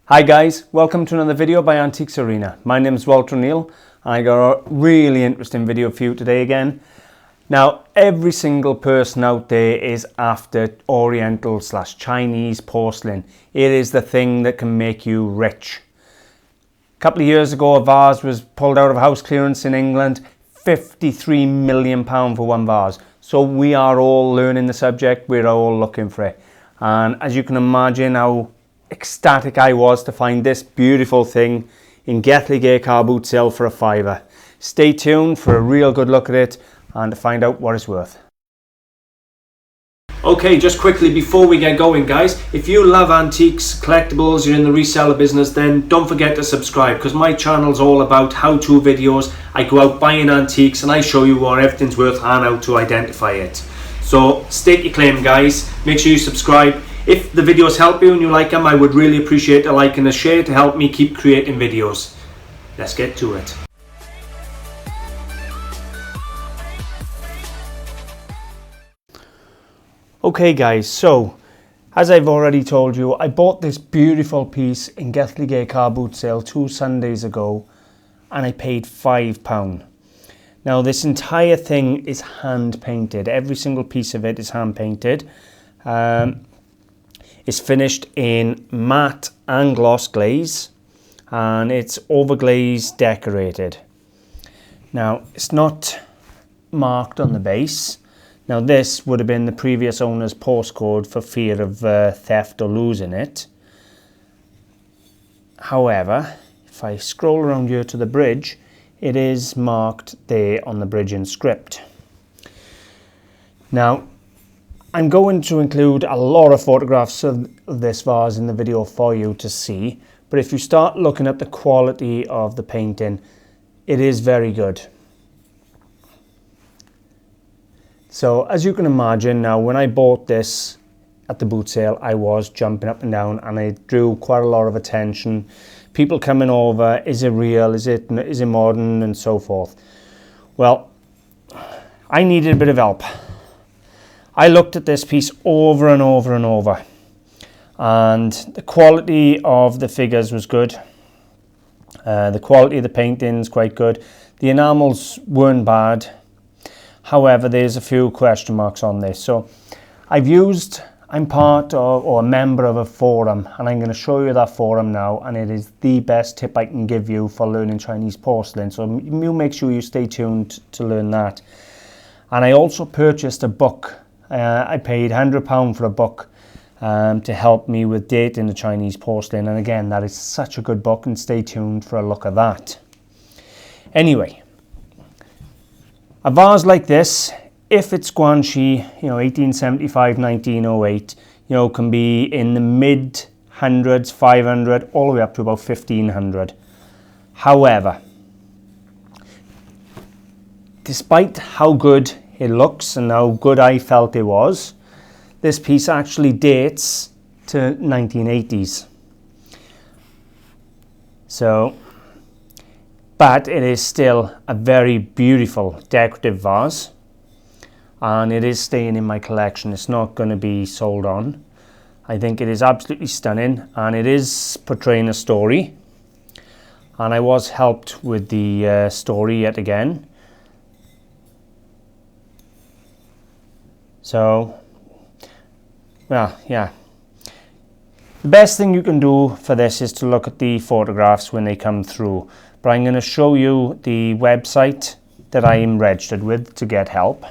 Hi guys, welcome to another video by AntiquesArena. My name is Walter Neal. I got a really interesting video for you today again. Now, every single person out there is after Oriental / Chinese porcelain. It is the thing that can make you rich. A couple of years ago, a vase was pulled out of house clearance in England. £53 million for one vase. So we are all learning the subject. We're all looking for it. And as you can imagine how ecstatic I was to find this beautiful thing in Gethlygate car boot sale for a £5. Stay tuned for a real good look at it and to find out what it's worth. Okay, just quickly before we get going guys, if you love antiques, collectibles, you're in the reseller business, then don't forget to subscribe, because my channel's all about how-to videos. I go out buying antiques and I show you what everything's worth and how to identify it. So stake your claim guys, make sure you subscribe. If the videos help you and you like them, I would really appreciate a like and a share to help me keep creating videos. Let's get to it. Okay guys, so as I've already told you, I bought this beautiful piece in Gethlygate car boot sale 2 Sundays ago and I paid £5. Now this entire thing is hand painted. Every single piece of it is hand painted. It's finished in matte and gloss glaze and it's overglaze decorated. Now it's not marked on the base. Now this would have been the previous owner's postcode for fear of theft or losing it. However, if I scroll around here to the bridge, it is marked there on the bridge in script. Now I'm going to include a lot of photographs of this vase in the video for you to see, but if you start looking at the quality of the painting, it is very good. So as you can imagine now, when I bought this at the boot sale, I was jumping up and down and I drew quite a lot of attention. People coming over, is it real, is it modern, and so forth. Well, I needed a bit of help. I looked at this piece over and over and over, and the quality of the figures was good. The quality of the painting's quite good. The enamels weren't bad. However, there's a few question marks on this. So I'm part of or a member of a forum, and I'm going to show you that forum now, and it is the best tip I can give you for learning Chinese porcelain. So you make sure you stay tuned to learn that. And I also purchased a book. I paid £100 for a book to help me with dating the Chinese porcelain, and again, that is such a good book, and stay tuned for a look at that. Anyway, a vase like this, if it's Guanxi, 1875, 1908, can be in the mid hundreds, 500, all the way up to about 1500. However, despite how good it looks and how good I felt it was, this piece actually dates to 1980s. But it is still a very beautiful decorative vase, and it is staying in my collection. It's not going to be sold on. I think it is absolutely stunning, and it is portraying a story, and I was helped with the story yet again. So, well, yeah. The best thing you can do for this is to look at the photographs when they come through. But I'm going to show you the website that I am registered with to get help.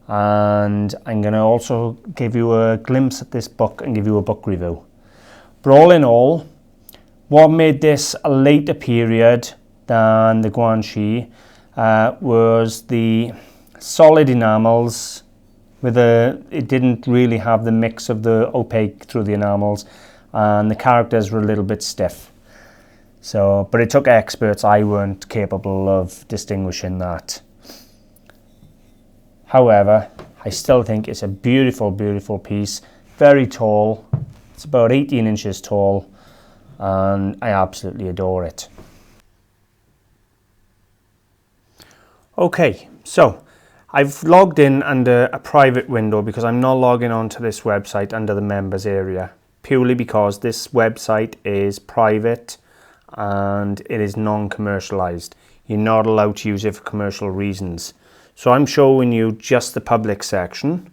And I'm going to also give you a glimpse at this book and give you a book review. But all in all, what made this a later period than the Guanxi was the solid enamels. It didn't really have the mix of the opaque through the enamels, and the characters were a little bit stiff. But it took experts. I weren't capable of distinguishing that. However, I still think it's a beautiful, beautiful piece. Very tall. It's about 18 inches tall, and I absolutely adore it. Okay, so I've logged in under a private window because I'm not logging onto this website under the members area. purely because this website is private and it is non-commercialized. You're not allowed to use it for commercial reasons. So I'm showing you just the public section,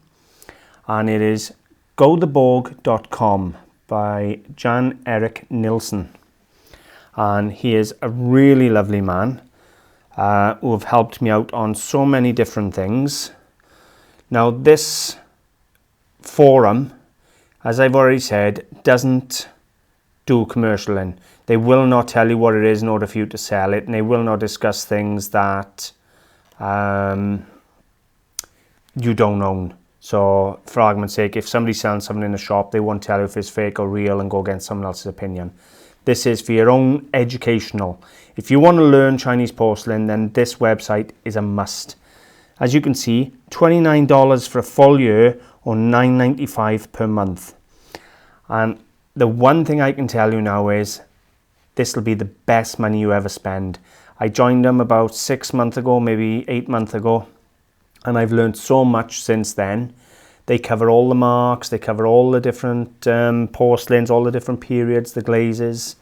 and it is gotheborg.com by Jan Erik Nilsson. And he is a really lovely man who have helped me out on so many different things. Now this forum, as I've already said, doesn't do commercialing. They will not tell you what it is in order for you to sell it, and they will not discuss things that you don't own. So for argument's sake, if somebody's selling something in a shop, they won't tell you if it's fake or real and go against someone else's opinion. This is for your own educational. If you want to learn Chinese porcelain, then this website is a must. As you can see, $29 for a full year or $9.95 per month. And the one thing I can tell you now is this will be the best money you ever spend. I joined them about 6 months ago, maybe 8 months ago, and I've learned so much since then. They cover all the marks, they cover all the different porcelains, all the different periods, the glazes.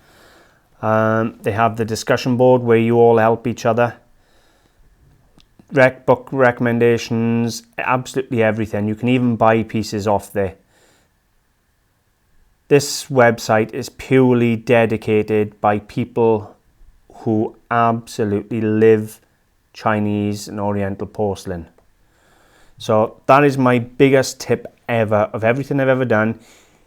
They have the discussion board where you all help each other. Book recommendations, absolutely everything. You can even buy pieces off there. This website is purely dedicated by people who absolutely live Chinese and Oriental porcelain. So that is my biggest tip ever of everything I've ever done.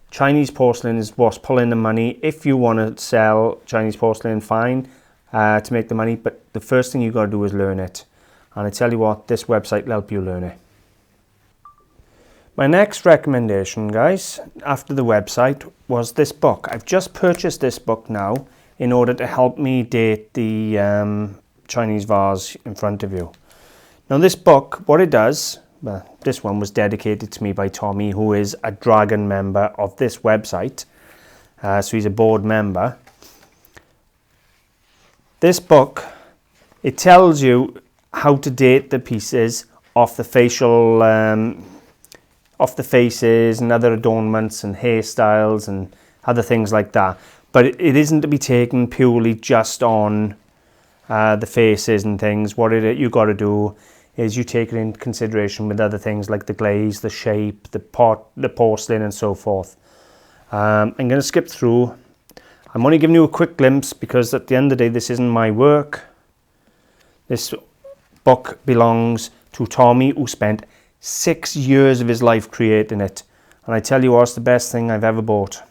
Chinese porcelain is what's pulling the money. If you want to sell Chinese porcelain, fine, to make the money. But the first thing you've got to do is learn it. And I tell you what, this website will help you learn it. My next recommendation, guys, after the website, was this book. I've just purchased this book now in order to help me date the Chinese vase in front of you. Now this book, what it does, well, this one was dedicated to me by Tommy, who is a Dragon member of this website. So he's a board member. This book, it tells you how to date the pieces off the facial, off the faces and other adornments and hairstyles and other things like that. But it isn't to be taken purely just on the faces and things. What you got to do is you take it in consideration with other things like the glaze, the shape, the pot, the porcelain and so forth. I'm going to skip through. I'm only giving you a quick glimpse because at the end of the day this isn't my work. This book belongs to Tommy, who spent 6 years of his life creating it. And I tell you what, it's the best thing I've ever bought.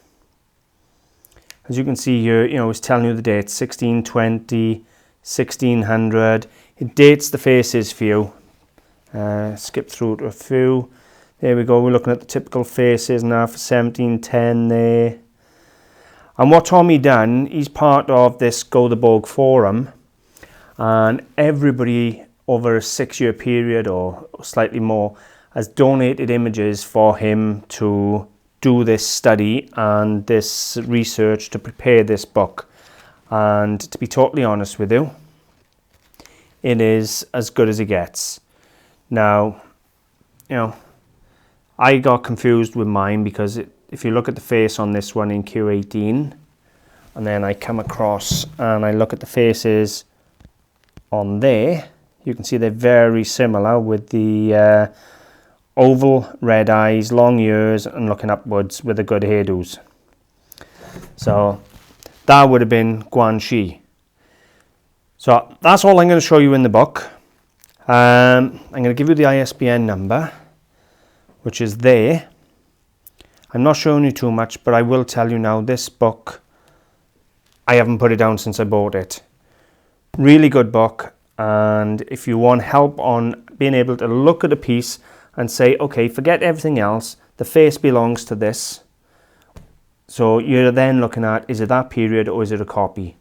As you can see here, you know, it's telling you the dates, 1620, 1600. It dates the faces for you. Skip through to a few. There we go, we're looking at the typical faces now for 1710 there. And what Tommy done, he's part of this Go the Borg forum, and everybody over a 6-year period or slightly more has donated images for him to do this study and this research to prepare this book. And to be totally honest with you, it is as good as it gets. Now, you know, I got confused with mine because if you look at the face on this one in Q18, and then I come across and I look at the faces on there, you can see they're very similar with the oval, red eyes, long ears, and looking upwards with the good hairdos. So that would have been Guanxi. So that's all I'm going to show you in the book. I'm going to give you the ISBN number, which is there. I'm not showing you too much, but I will tell you now, this book, I haven't put it down since I bought it. Really good book. And if you want help on being able to look at a piece and say, okay, forget everything else, the face belongs to this. So you're then looking at, is it that period or is it a copy?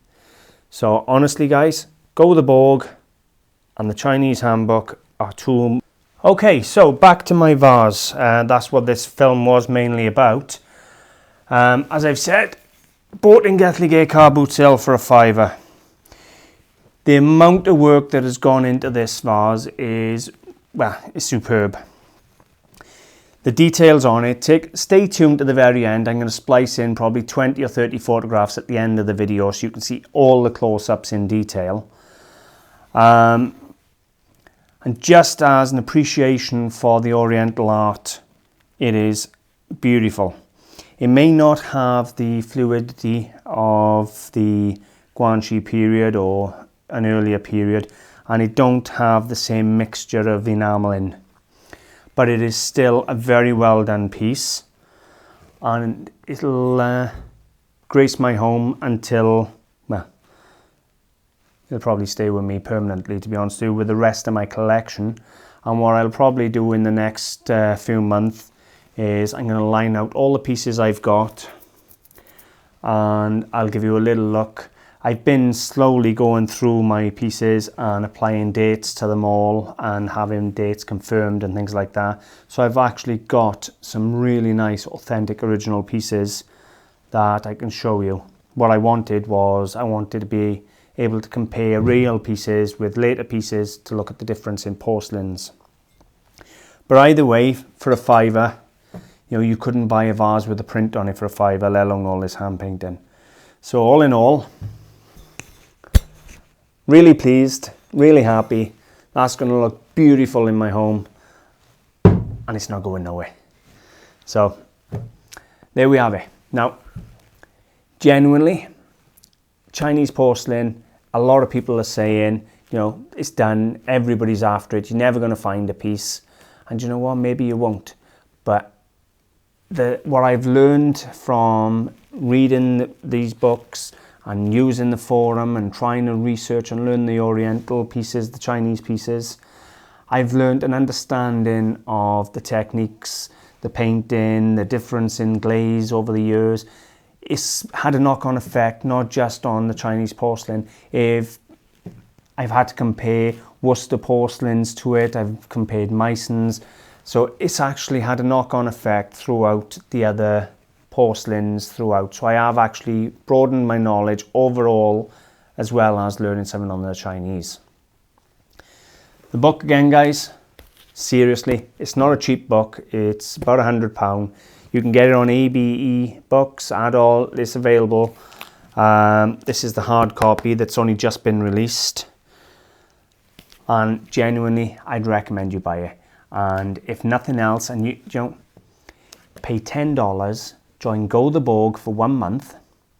So honestly, guys, Go the Borg and the Chinese handbook are two. Okay, so back to my vase. That's what this film was mainly about. As I've said, bought in Gathligay car boot sale for £5. The amount of work that has gone into this vase is, well, it's superb. The details on it, stay tuned to the very end. I'm going to splice in probably 20 or 30 photographs at the end of the video so you can see all the close-ups in detail. And just as an appreciation for the Oriental art, it is beautiful. It may not have the fluidity of the Guanxi period or an earlier period, and it don't have the same mixture of enameling, but it is still a very well done piece, and it'll grace my home until, well, it'll probably stay with me permanently, to be honest with you, with the rest of my collection. And what I'll probably do in the next few months is I'm going to line out all the pieces I've got, and I'll give you a little look. I've been slowly going through my pieces and applying dates to them all and having dates confirmed and things like that. So I've actually got some really nice authentic original pieces that I can show you. What I wanted was I wanted to be able to compare real pieces with later pieces to look at the difference in porcelains. But either way, for a £5, you know, you couldn't buy a vase with a print on it for a £5, let alone all this hand painting. So all in all, really pleased, really happy. That's going to look beautiful in my home, and it's not going nowhere. So there we have it. Now, genuinely, Chinese porcelain, a lot of people are saying, you know, it's done, everybody's after it, you're never going to find a piece. And you know what, maybe you won't. But what I've learned from reading these books and using the forum and trying to research and learn the Oriental pieces, the Chinese pieces, I've learned an understanding of the techniques, the painting, the difference in glaze over the years. It's had a knock-on effect, not just on the Chinese porcelain. If I've had to compare Worcester porcelains to it, I've compared Meissons, so it's actually had a knock-on effect throughout the other porcelains throughout. So I have actually broadened my knowledge overall, as well as learning something on the Chinese. The book again, guys, seriously, it's not a cheap book. It's about £100. You can get it on ABE Books, Adol, it's available. This is the hard copy that's only just been released. And genuinely, I'd recommend you buy it. And if nothing else, and you know, pay $10, join Go the Borg for 1 month,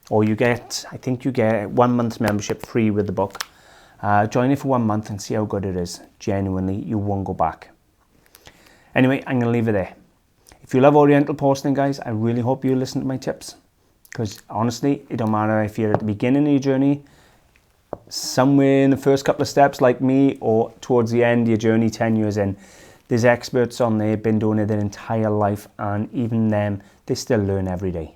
or you get, I think you get 1 month's membership free with the book. Join it for 1 month and see how good it is. Genuinely, you won't go back. Anyway, I'm going to leave it there. If you love Oriental porcelain, guys, I really hope you listen to my tips. Because honestly, it don't matter if you're at the beginning of your journey, somewhere in the first couple of steps like me, or towards the end of your journey 10 years in. There's experts on there, been doing it their entire life, and even them, they still learn every day.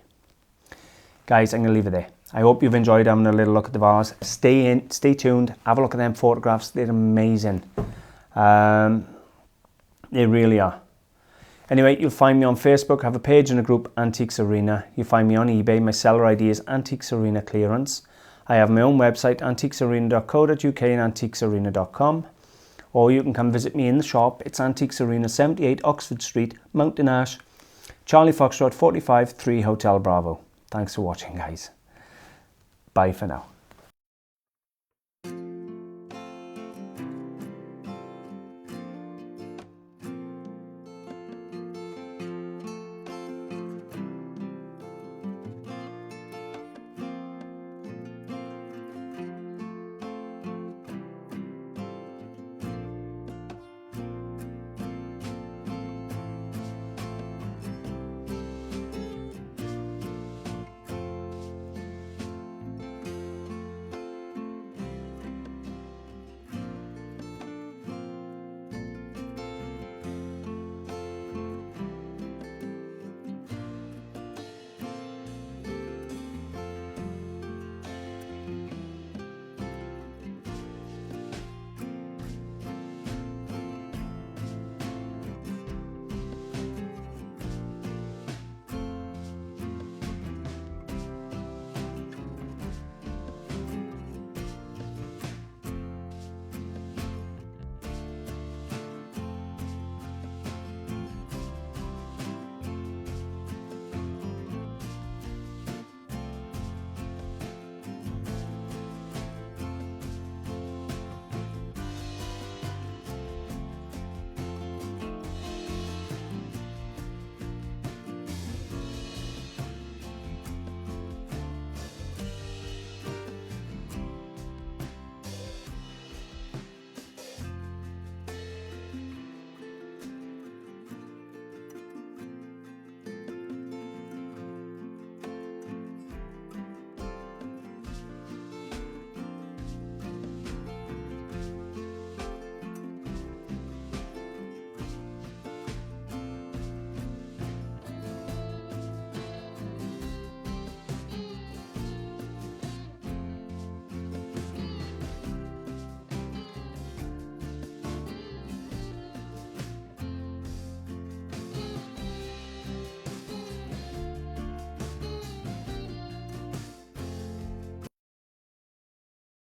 Guys, I'm going to leave it there. I hope you've enjoyed having a little look at the vase. Stay tuned, have a look at them photographs. They're amazing. They really are. Anyway, you'll find me on Facebook. I have a page and a group, Antiques Arena. You'll find me on eBay. My seller ID is Antiques Arena Clearance. I have my own website, antiquesarena.co.uk and antiquesarena.com. Or you can come visit me in the shop. It's Antiques Arena, 78 Oxford Street, Mountain Ash, Charlie Foxtrot 45 3 Hotel Bravo. Thanks for watching, guys. Bye for now.